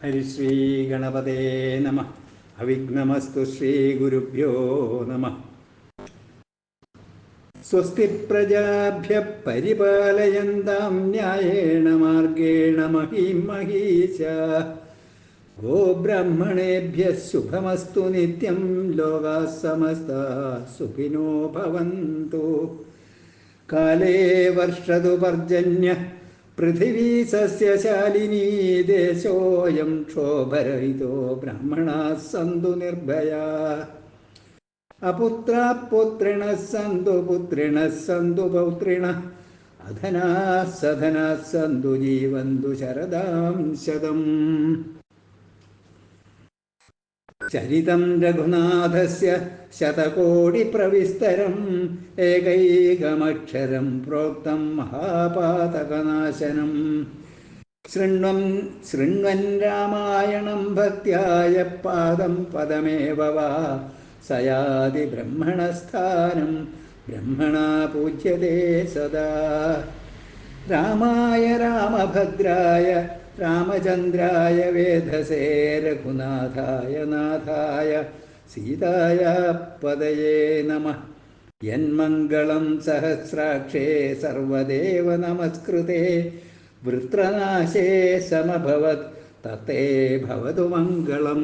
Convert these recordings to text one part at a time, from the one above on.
ഹരിശ്രീ ഗണപതേ നമ. അവിഘ്നമസ്തു. ശ്രീ ഗുരുഭ്യോ നമ. സ്വസ്തി പ്രജാഭ്യ പരിപാലയന്താം ന്യായേണ മാർഗേണ മഹീം മഹീശ. ഗോബ്രാഹ്മണേഭ്യഃ ശുഭമസ്തു നിത്യം. ലോകാഃ സമസ്താഃ സുഖിനോ ഭവന്തു. കാലേ വർഷതു പർജന്യഃ പൃഥിവീ സസ്യശാലിനീ. ദേശോऽയം ക്ഷോഭരഹിതോ ബ്രാഹ്മണാः സന്തു നിർഭയാः. അപുത്രാः പൗത്രിണഃ സന്തു പുത്രിണഃ സന്തു പൗത്രിണഃ. അധനാः സധനാः സന്തു ജീവന്തു ശരദാം ശതം. ചരിതം രഘുനാഥസ്യ ശതകോടിപ്രവിസ്തരം. ഏകൈകമക്ഷരം പ്രോക്തം മഹാപാതകനാശനം. ശൃണ്വൻ രാമായണം ഭക്ത്യായ പാദം പദമേവ വാ. സയാതി ബ്രഹ്മണസ്ഥാനം ബ്രഹ്മണാ പൂജ്യതേ സദാ. രാമായ രാമഭദ്രായ രാമചന്ദ്രായ വേധസേ. രഘുനാഥായ നാഥായ സീതായ പദയേ നമഃ. യന്മംഗളം സഹസ്രാക്ഷേ സർവദേവ നമസ്കൃതേ. വൃത്രനാശേ സമഭവത് തത്തേ ഭവതു മംഗളം.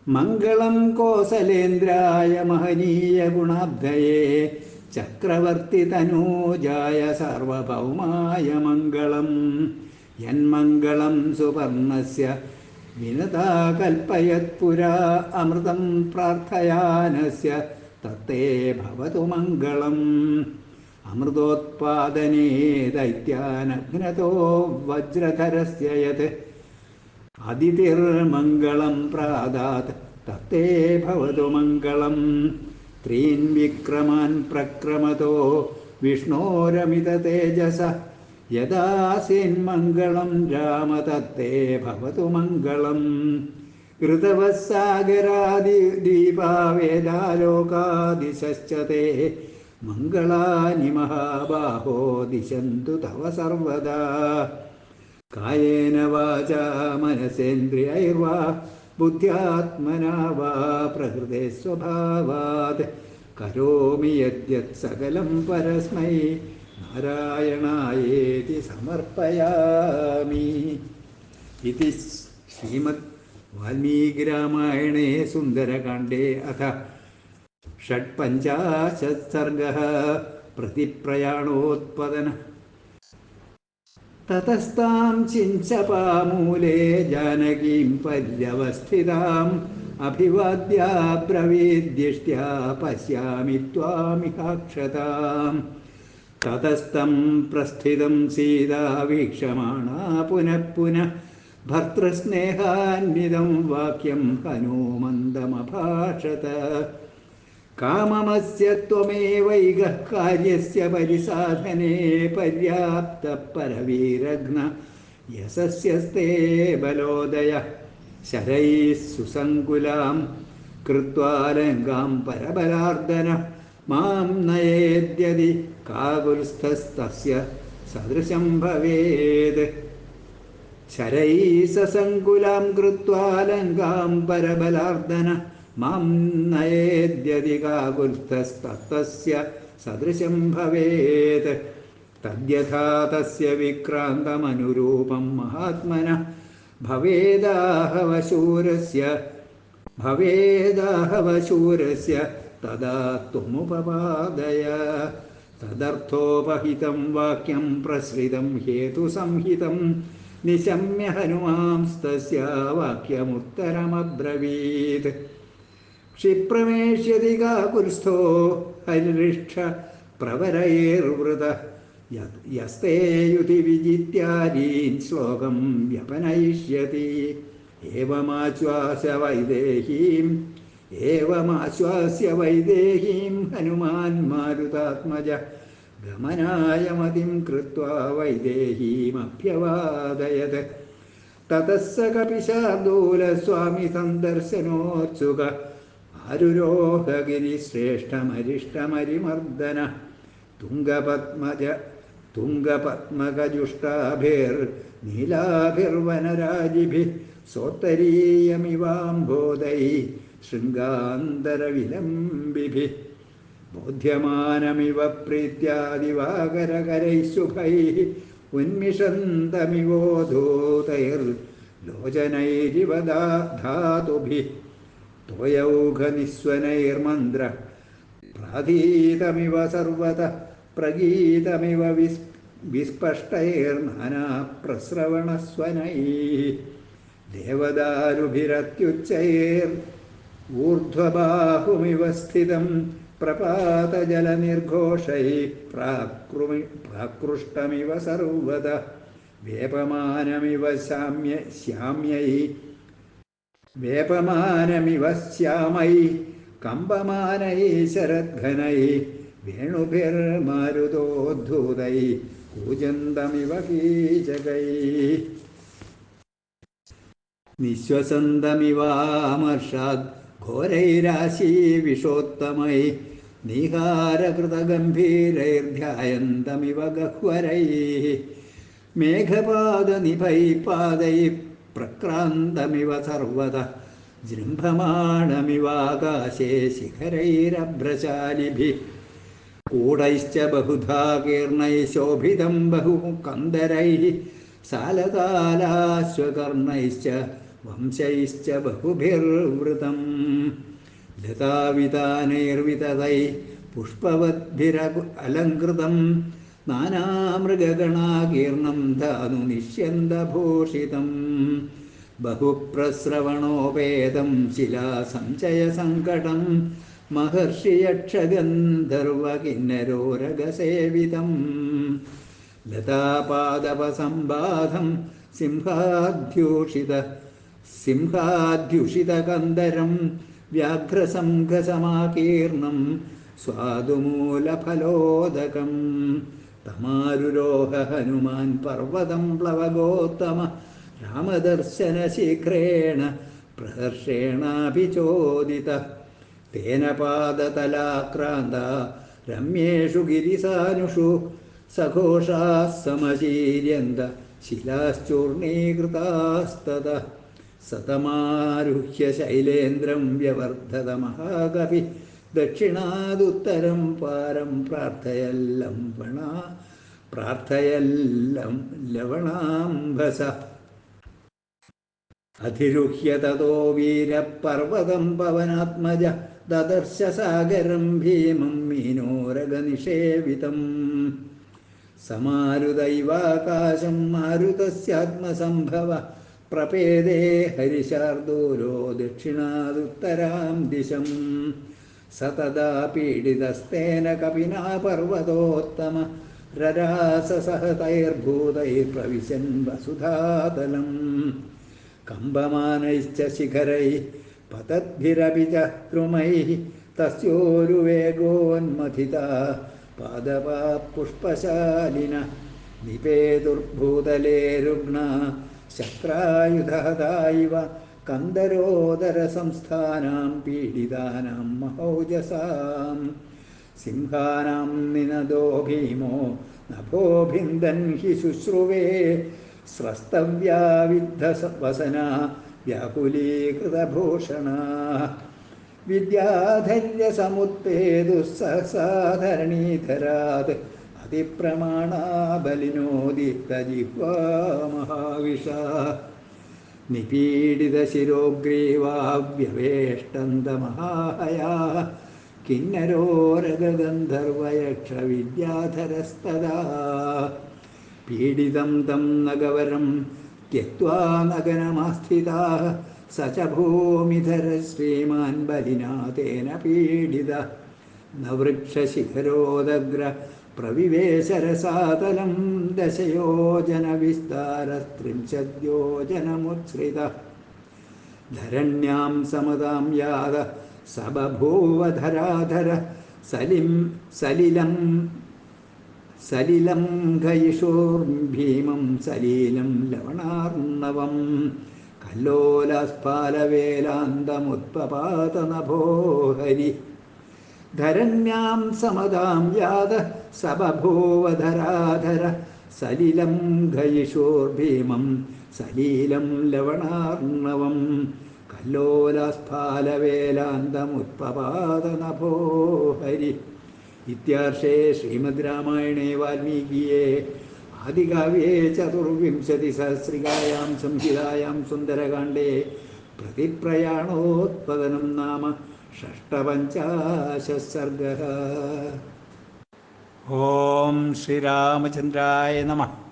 മംഗളം കോസലേന്ദ്രായ മഹനീയ ഗുണാബ്ധയേ. ചക്രവർത്തി തനൂജായ സാർവഭൗമായ മംഗളം. യന്മംഗളം സുപർണസ്യ വിനതാ കൽപ്പയത് പുരാ. അമൃതം പ്രാർത്ഥയാനസ്യ തത്തേ ഭവതു മംഗളം. അമൃതോത്പാദനേ ദൈത്യാനഘ്നതോ വജ്രധരസ്യ യത്. അതിഥിർമംഗളം പ്രാദാത് തത്തേ ഭവതു മംഗളം. ത്രീൻ വിക്രമാൻ പ്രക്രമതോ വിഷ്ണോരമിത തേജസ. യദാസീന്മംഗളം രാമ തത്തേ ഭവതു മംഗളം. ഋതവസ്സാഗരാദിദീപാ വേദാലോകാദിശശ്ച തേ. മംഗളാനി മഹാബാഹോ ദിശന്തു തവ സർവദാ. കായേന വാചാ മനസേന്ദ്രിയൈർവാ ബുദ്ധ്യാത്മനാ വാ പ്രകൃതേ സ്വഭാവാത്. കരോമി യദ്യത് സകലം പരസ്മൈ നാരായണായേതി സമർപ്പയാമി. ഇതി ശ്രീമദ് വാൽമീകി രാമായണേ സുന്ദരകാണ്ഡേ അഥ ഷഡ്പഞ്ചാശത് സർഗഃ. പ്രതിപ്രയാണോത്പതന. തതസ്താം ചിഞ്ചപാമൂലേ ജാനകീം പര്യവസ്ഥിതാം. അഭിവാദ്യാബ്രവീദ്ദിഷ്ട്യാ പശ്യാമി ത്വാമിഹാക്ഷതാം. തതസ്തം പ്രസ്ഥിതം സീതാ വീക്ഷമാണാ പുനഃ പുനഃ. ഭർതൃസ്നേഹാന്വിതം വാക്യം ഹനുമന്തമഭാഷത. കാമമസ്യ ത്വമേവൈകഃ കാര്യസ്യ പരിസാധനേ. പര്യാപ്ത പരവീരഘ്ന യശസ്യസ്തേ ബലോദയഃ. ശരൈഃ സുസങ്കുലാം കൃത്വാ ലങ്കാം പരബലാർദ്ദനഃ. മാം നയേദ്യതി കാകുൽസ്ഥസ്തസ്യ സദൃശം ഭവേത്. ശരൈഃ സസങ്കുലാം കൃത്വാ ലങ്കാം പരബലാർദ്ദനഃ. മാം നയേദ്യതി കാകുൽസ്ഥസ്തസ്യ സദൃശം ഭവേത്. തദ്യഥാ തസ്യ വിക്രാന്തമനുരൂപം മഹാത്മനഃ. ഭവേദാഹവശൂരസ്യ തദാ ത്വമുപപാദയ. തദർത്ഥോപഹിതം വാക്യം പ്രസൃതം ഹേതുസംഹിതം. നിശമ്യ ഹനുമാംസ്തസ്യ വാക്യമുത്തരമബ്രവീത്. ക്ഷിപ്രമേഷ്യതി കാകുൽസ്ഥോ ഹരിരിക്ഷ പ്രവരൈർവൃതഃ. യസ്തേ യുധി വിജിത്യാദീൻ ശ്ലോകം വ്യപനയിഷ്യതി. ഏവമാശ്വാസ്യ വൈദേഹീം ഹനുമാൻ മാരുതാത്മജ. ഗമനായ മതിം കൃത്വാ വൈദേഹീമഭ്യവാദയത്. തതഃ സ കപിശാർദൂലസ്വാമി സന്ദർശനോത്സുക. ആരുരോഹ ഗിരിശ്രേഷ്ഠമരിഷ്ടമരിമർദ്ദന. തുംഗപത്മജ തുംഗപത്മകജുഷ്ടാഭിർനീലാഭിർവനരാജിഭിः സോത്തരീയമിവാംബോധൈ ശൃംഗാന്തരവിലംബിഭിः ബോധ്യമാനമിവ പ്രീത്യാദിവാകരകരൈः ശുഭൈः ഉന്മിഷന്തമിവോധൂതൈർലോചനൈരിവ ധാതുഭിः തോയൗഘനിസ്വനൈർമന്ത്ര പ്രാധീതമിവ സർവതഃ പ്രഗീതമിവ വിസ്പഷ്ടൈർനാനാപ്രസ്രവണസ്വനൈः ദേവദാരുഭിരത്യുച്ചൈർഊർധ്വബാഹുമിവ സ്ഥിതം പ്രപാതജലനിർഘോഷൈः പ്രാകൃഷ്ടമിവ സർവതഃ വേപമാനമിവ ശ്യാമൈः കമ്പമാനൈः ശരദ്ഘനൈः വേണുഭിർമാരുതോദ്ധൂതൈः കൂജന്തമിവ കീചകൈः നിശ്വസന്തമിവാമർഷാദ് ഘോരൈരാശീവിഷോത്തമൈः നീഹാരകൃതഗംഭീരൈർധ്യായന്തമിവ ഗഹ്വരൈः മേഘപാദനിഭൈः പാദൈः പ്രക്രാന്തമിവ സർവതഃ ജൃംഭമാണമിവാകാശേ ശിഖരൈരഭ്രശാലിഭിः കൂടൈശ്ച ബഹുധാ കീർണൈः ശോഭിതം ബഹുകന്ദരൈः സാലകാലാശ്വകർണൈശ്ച വംശൈശ്ച ബഹുഭിർവൃതം ലതാവിതാനൈർവിതതൈः പുഷ്പവദ്ഭിരലങ്കൃതം നാനാമൃഗഗണാകീർണം ധാതു നിഷ്യന്തഭൂഷിതം ബഹുപ്രസ്രവണോപേതം ശിലാസഞ്ചയസങ്കടം മഹർഷിയക്ഷഗന്ധർവകിന്നരോരഗസേവിതം ലതാപാദപസംബാധം സിംഹാദ്യുഷിതകന്ദരം വ്യാഘ്രസംഘസമാകീർണം സ്വാദുമൂലഫലോദകം തമാരുരോഹ ഹനുമാൻ പർവ്വതം പ്ലവഗോത്തമ രാമദർശനശീഘ്രേണ പ്രഹർഷേണാഭിചോദിത തേന പാദതലാക്രാന്ത രമ്യേഷു ഗിരിസാനുഷു സഘോഷാः സമശീര്യന്ത ശിലാശ്ചൂർണീകൃതാസ്തതഃ സതമാരുഹ്യ ശൈലേന്ദ്രം വ്യവർദ്ധത മഹാകവി ദക്ഷിണാദുത്തരം പാരം പ്രാർത്ഥയല്ലം ലവണാംബസ അധിരുഹ്യ തതോ വീരപർവതം പവനാത്മജ ദദർശ സാഗരം ഭീമം മീനോരഗനിഷേവിതം സമാരുതൈവാകാശം മാരുതസ്യാത്മസംഭവ പ്രപേദേ ഹരിശാർദൂലോ ദക്ഷിണാദുത്തരാം ദിശം സതദാ പീഡിതസ്തേന കപിനാ പർവതോത്തമ രരാസസഹതൈർഭൂതൈർപ്രവിശൻ വസുധാതലം കമ്പമാനൈശ്ച ശിഖരൈः പതദ്ഭിരപി ച ദ്രുമൈः തസ്യോരുവേഗോന്മഥിതാ പാദപാ പുഷ്പശാലിന നിപേതുർഭൂതലേ രുഗ്ണ ശക്രായുധഹതാ ഇവ കന്ദരോദരസംസ്ഥാനാം പീഡിതാനാം മഹൗജസാം സിംഹാനാം നിനദോ ഭീമോ നഭോഭിന്ദൻ ഹി ശുശ്രുവേ സ്രസ്തവ്യാ വിദ്ധവസനാ വ്യാകുലീകൃതഭൂഷണാ വിദ്യാധര്യസമുത്പേതുസ്സഹസാധരണീധരാത് അതിപ്രമാണാ ബലിനോദിത്തജിഹ്വാ മഹാവിഷാ നിപീഡിതശിരോഗ്രീവാവ്യവേഷ്ടന്തമഹാഹയാ കിന്നരോരഗന്ധർവയക്ഷവിദ്യാധരസ്തദാ പീഡിതം തം നഗവരം ത്യക്ത്വാ നഗനമാസ്ഥിതാഃ സ ച ഭൂമിധര ശ്രീമാൻ ബലിനാ തേന പീഡിത ന വൃക്ഷശിഖരോദഗ്ര പ്രവിവേശരസാതലം ദശയോജനവിസ്താരസ്ത്രിംശദ്യോജനമുത്സൃത ധരണ്യാം സമതാം യാത സ ബഭൂവ ധരാധര സലിലം ഘയിഷോർഭീമം സലീലം ലവണാർണവം കല്ലോലസ്ഫാലവേലാന്തമുത്പപാതനഭോ ഹരി ധരണ്യാം സമതാം യാത സബഭൂവധരാധര സലിലം സലീലം ലവണാർണവം കല്ലോലസ്ഫാലവേലാന്തമുത്പപാദനഭോ ഹരി. ഇത്യാർഷേ ശ്രീമദ് രാമായണേ വാൽമീകിയേ ആദികാവ്യേ ചതുർവിംശതിസഹസ്രികായാം സംഹിതായാം സുന്ദരകാണ്ഡേ പ്രതിപ്രയാണോത്പതനം നാമ ഷഷ്ടപഞ്ചാശഃ സർഗഃ. ഓം ശ്രീരാമചന്ദ്രായ നമഃ.